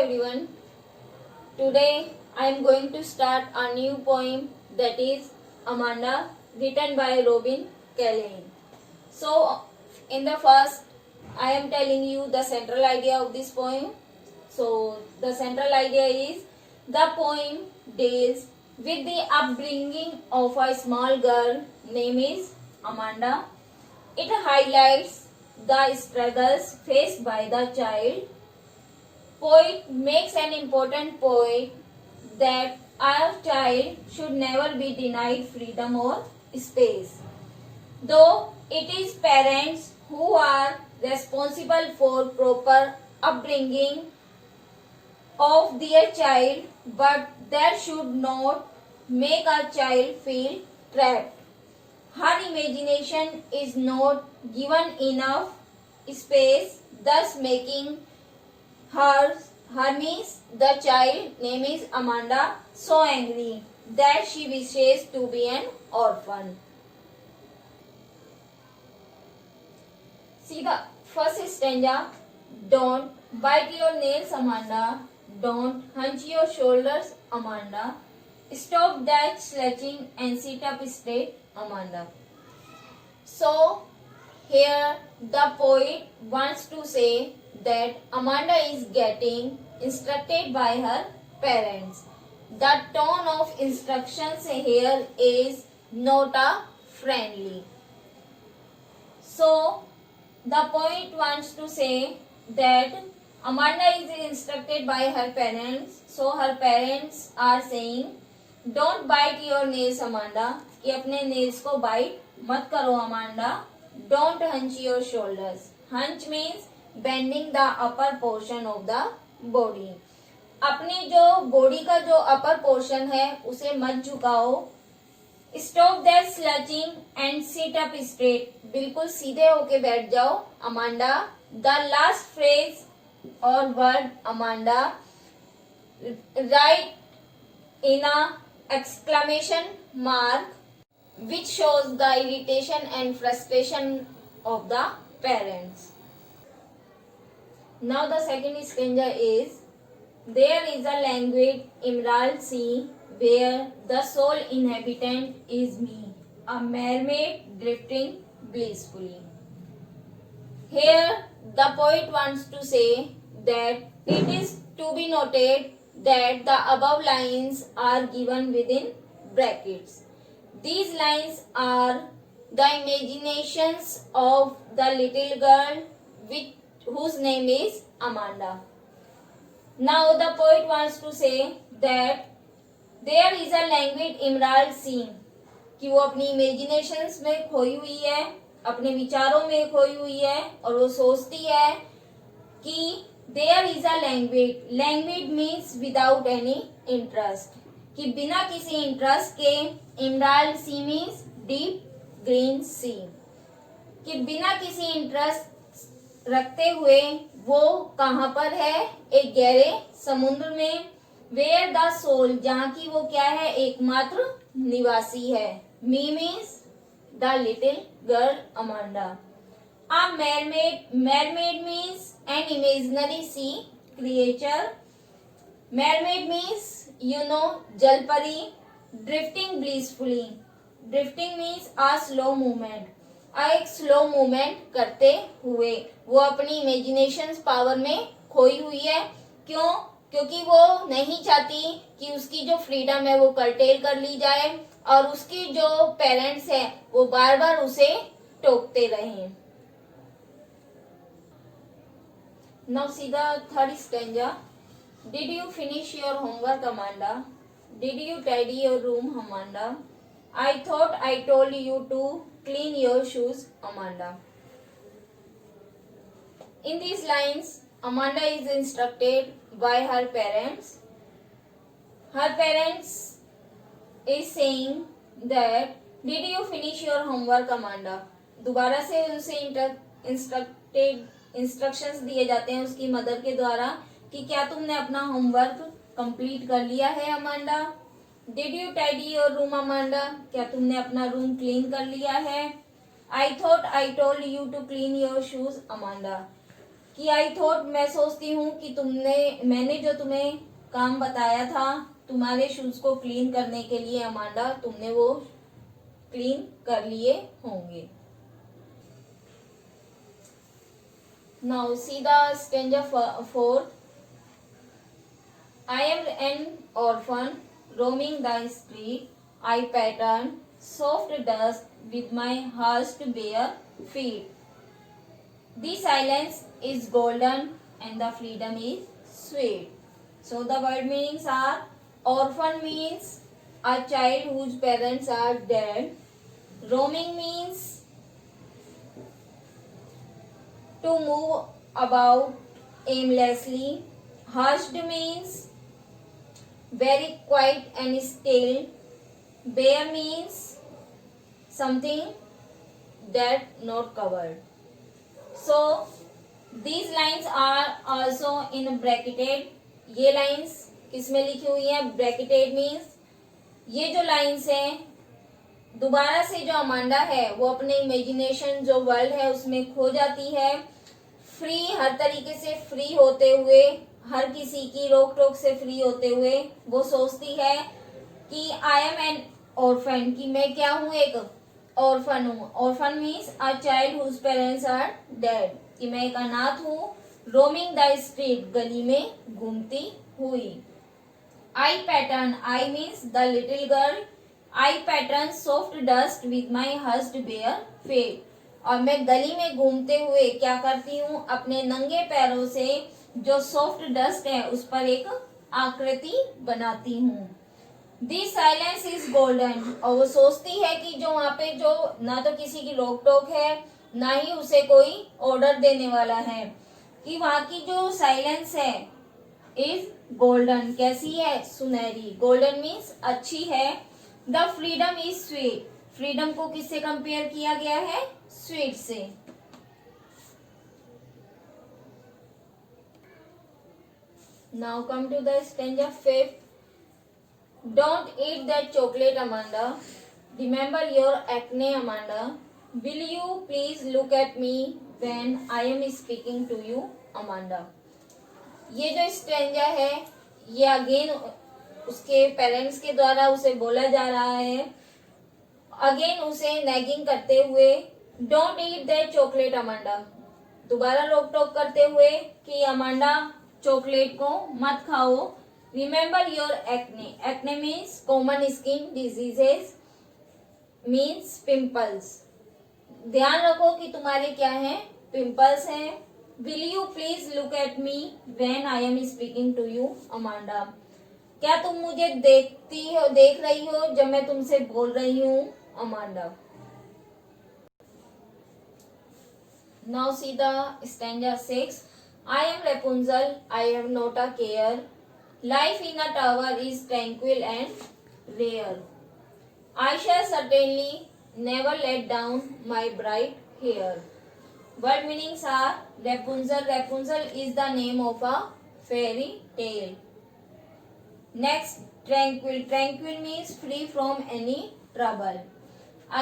everyone. Today I am going to start a new poem that is Amanda, written by Robin Kelley. So, in the first, I am telling you the central idea of this poem. So, the central idea is the poem deals with the upbringing of a small girl name is Amanda. It highlights the struggles faced by the child. Poet makes an important point that our child should never be denied freedom or space. Though it is parents who are responsible for proper upbringing of their child, but that should not make a child feel trapped. Her imagination is not given enough space, thus making Hermes, the child name is Amanda, so angry that she wishes to be an orphan. See the first stanza. Don't bite your nails, Amanda. Don't hunch your shoulders, Amanda. Stop that slouching and sit up straight, Amanda. So, here the poet wants to say that Amanda is getting instructed by her parents. The tone of instructions here is not a friendly. So, the poet wants to say that Amanda is instructed by her parents. So, her parents are saying, don't bite your nails, Amanda. कि अपने nails को bite मत करो, Amanda. Don't hunch your shoulders. Hunch means bending the upper portion of the body. अपने जो body का जो upper portion है उसे मत झुकाओ. Stop that slouching and sit up straight. बिल्कुल सीधे होके बैठ जाओ, Amanda. The last phrase or word Amanda write in a exclamation mark which shows the irritation and frustration of the parents. Now the second stanza is, there is a languid emerald sea where the sole inhabitant is me, a mermaid drifting blissfully. Here the poet wants to say that it is to be noted that the above lines are given within brackets. These lines are the imaginations of the little girl whose name is Amanda. Now the poet wants to say that there is a languid emerald sea, कि वो अपनी imaginations में खोई हुई है, अपने विचारों में खोई हुई है और वो सोचती है कि there is a languid means without any interest, कि बिना किसी इंटरेस्ट के emerald sea means deep green sea, कि बिना किसी इंटरेस्ट रखते हुए वो कहाँ पर है, एक गहरे समुद्र में. वेयर द सोल, जहाँ की वो क्या है, एकमात्र निवासी है. मी means the little girl Amanda. A mermaid means an imaginary sea creature. Mermaid means जलपरी. Drifting blissfully. Drifting means a slow movement. एक स्लो मूवमेंट करते हुए वो अपनी इमेजिनेशंस पावर में खोई हुई है. क्यों? क्योंकि वो नहीं चाहती कि उसकी जो फ्रीडम है वो कर्टेल कर ली जाए और उसकी जो पेरेंट्स है वो बार बार उसे टोकते रहें. Now see the third stanza. Did you finish your homework, Amanda? Did you tidy your room, Amanda? I thought I told you to clean your shoes, Amanda. In these lines, Amanda is instructed by her parents. Her parents is saying that, did you finish your homework, Amanda? दोबारा से उसे instructions दिए जाते हैं उसकी mother के द्वारा कि क्या तुमने अपना होमवर्क कंप्लीट कर लिया है, Amanda. Did you tidy your room, Amanda? क्या तुमने अपना रूम क्लीन कर लिया है. I thought I told you to clean your shoes, Amanda. कि आई थॉट, मैं सोचती हूँ कि मैंने जो तुम्हें काम बताया था तुम्हारे शूज को क्लीन करने के लिए अमांडा, तुमने वो क्लीन कर लिए होंगे। Now see the stanza 4. I am an orphan roaming the street. I pattern soft dust with my hushed bare feet. The silence is golden and the freedom is sweet. So the word meanings are: orphan means a child whose parents are dead. Roaming means to move about aimlessly. Hushed means very quiet and still. Bare means something that not covered. So these lines are also in bracketed. ये lines किसमें लिखी हुई है? Bracketed means ये जो lines हैं, दोबारा से जो अमांडा है वो अपने इमेजिनेशन जो वर्ल्ड है उसमें खो जाती है। फ्री, हर तरीके से फ्री होते हुए, हर किसी की रोक टोक से फ्री होते हुए वो सोचती है कि आई एम एन ऑर्फन, कि मैं क्या हूँ? एक ऑर्फन हूँ। Orphan means a child whose parents are dead, कि मैं एक अनाथ हूँ। रोमिंग द स्ट्रीट, गली में घूमती हुई। I pattern, I means the little girl, I pattern soft dust with my hushed bare feet, और मैं गली में घूमते हुए क्या करती हूँ? अपने नंगे पैरों से जो सॉफ्ट डस्ट है उस पर एक आकृति बनाती हूँ। दिस साइलेंस इज गोल्डन, और वो सोचती है कि जो वहां पे जो ना तो किसी की रोक टोक है ना ही उसे कोई ऑर्डर देने वाला है, कि वहां की जो साइलेंस है इज गोल्डन, कैसी है? सुनहरी। गोल्डन मीन्स अच्छी है। The freedom is sweet, freedom को किससे कंपेयर किया गया है? स्वीट से। Now come to the stanza 5. Don't eat that chocolate, Amanda. Remember your acne, Amanda. Will you please look at me when I am speaking to you, Amanda? ये जो stanza है ये अगेन उसके parents के द्वारा उसे बोला जा रहा है, अगेन उसे नैगिंग करते हुए। Don't eat that chocolate, Amanda, दोबारा रोक टोक करते हुए कि अमांडा चॉकलेट को मत खाओ। Remember your acne, acne means common skin diseases, means pimples. ध्यान रखो कि तुम्हारे क्या है? पिंपल्स हैं। Will you please look at me when I am speaking to you, Amanda, क्या तुम मुझे देख रही हो जब मैं तुमसे बोल रही हूँ, Amanda. Now see the stanza 6. I am Rapunzel, I have not a care. Life in a tower is tranquil and rare. I shall certainly never let down my bright hair. Word meanings are: Rapunzel. Rapunzel is the name of a fairy tale. Next, tranquil. Tranquil means free from any trouble.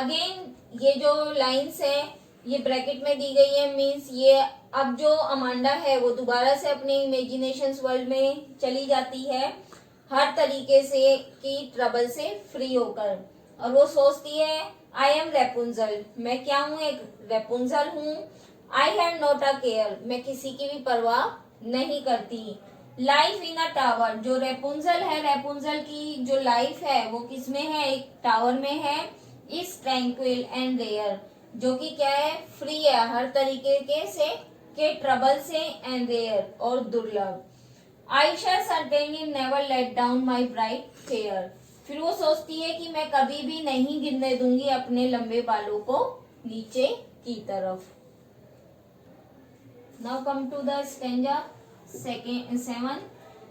Again, ये जो lines है ये bracket में दी गई है, means ये अब जो अमांडा है वो दोबारा से अपने इमेजिनेशन वर्ल्ड में चली जाती है, हर तरीके से की ट्रबल से फ्री होकर, और वो सोचती है आई एम रेपुंजल, मैं क्या हूँ? एक रेपुंजल हूँ। I have not a care, मैं किसी की भी परवाह नहीं करती। लाइफ इन अ टावर, जो रेपुंजल है, रेपुंजल की जो लाइफ है वो किसमें है? एक टावर में है। इज ट्रैंक्विल एंड रेयर, जो कि क्या है? फ्री है हर तरीके के ट्रबल से, एंड रेयर और दुर्लभ। I shall certainly never let down my bright hair, फिर वो सोचती है कि मैं कभी भी नहीं गिरने दूंगी अपने लंबे बालों को नीचे की तरफ। Now come to the stanza 7.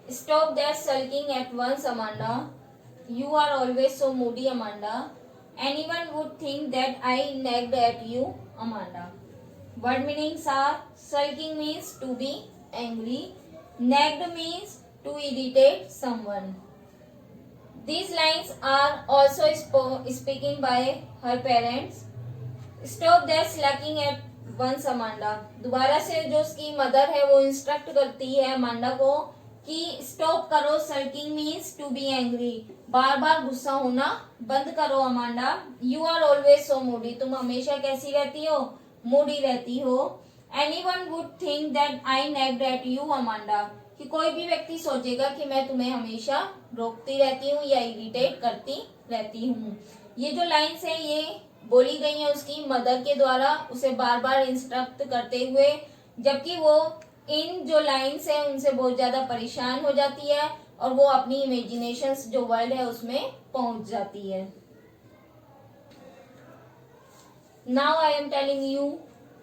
Stop that sulking at once, Amanda. You are always so moody, Amanda. Anyone would think that I nagged at you, Amanda. Word meanings are: sulking means to be angry. Nagged means to irritate someone. These lines are also speaking by her parents. Stop that sulking at once Amanda, दोबारा से जो उसकी mother है वो instruct करती है Amanda को कि स्टॉप करो, sulking means to be angry, बार बार गुस्सा होना बंद करो Amanda. You are always so moody, तुम हमेशा कैसी रहती हो, मूडी रहती हो। Anyone would think that I nagged at you Amanda, कि कोई भी व्यक्ति सोचेगा कि मैं तुम्हें हमेशा रोकती रहती हूँ या इरिटेट करती रहती हूँ। ये जो लाइन्स है ये बोली गई है उसकी मदर के द्वारा, उसे बार बार इंस्ट्रक्ट करते हुए, जबकि वो इन जो लाइन्स है उनसे बहुत ज्यादा परेशान हो जाती है और वो अपनी इमेजिनेशंस जो वर्ल्ड है उसमें पहुंच जाती है। Now I am telling you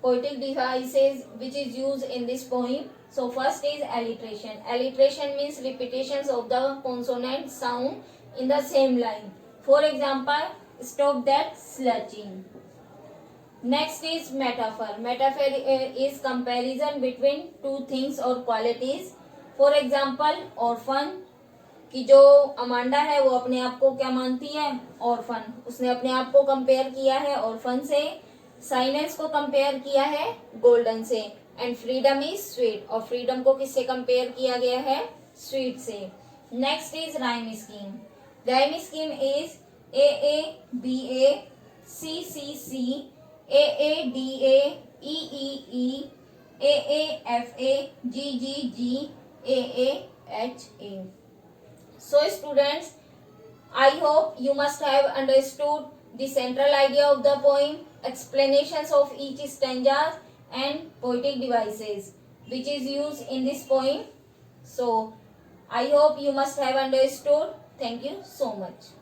poetic devices which is used in this poem. So first is alliteration. Alliteration means repetitions of the consonant sound in the same line. For example, stop that slouching. Next is metaphor. Metaphor is comparison between two things or qualities. For example, orphan, कि जो Amanda है वो अपने आप को क्या मानती है, ऑर्फन, उसने अपने आप को कंपेयर किया है ऑर्फन से। साइलेंस को कंपेयर किया है गोल्डन से। एंड फ्रीडम इज स्वीट, और फ्रीडम को किससे कंपेयर किया गया है, स्वीट से। Next is rhyme scheme. Rhyme scheme is A A B A C C C A A D A E A F A G G G A H A. So students, I hope you must have understood the central idea of the poem, explanations of each stanza and poetic devices which is used in this poem. So I hope you must have understood. Thank you so much.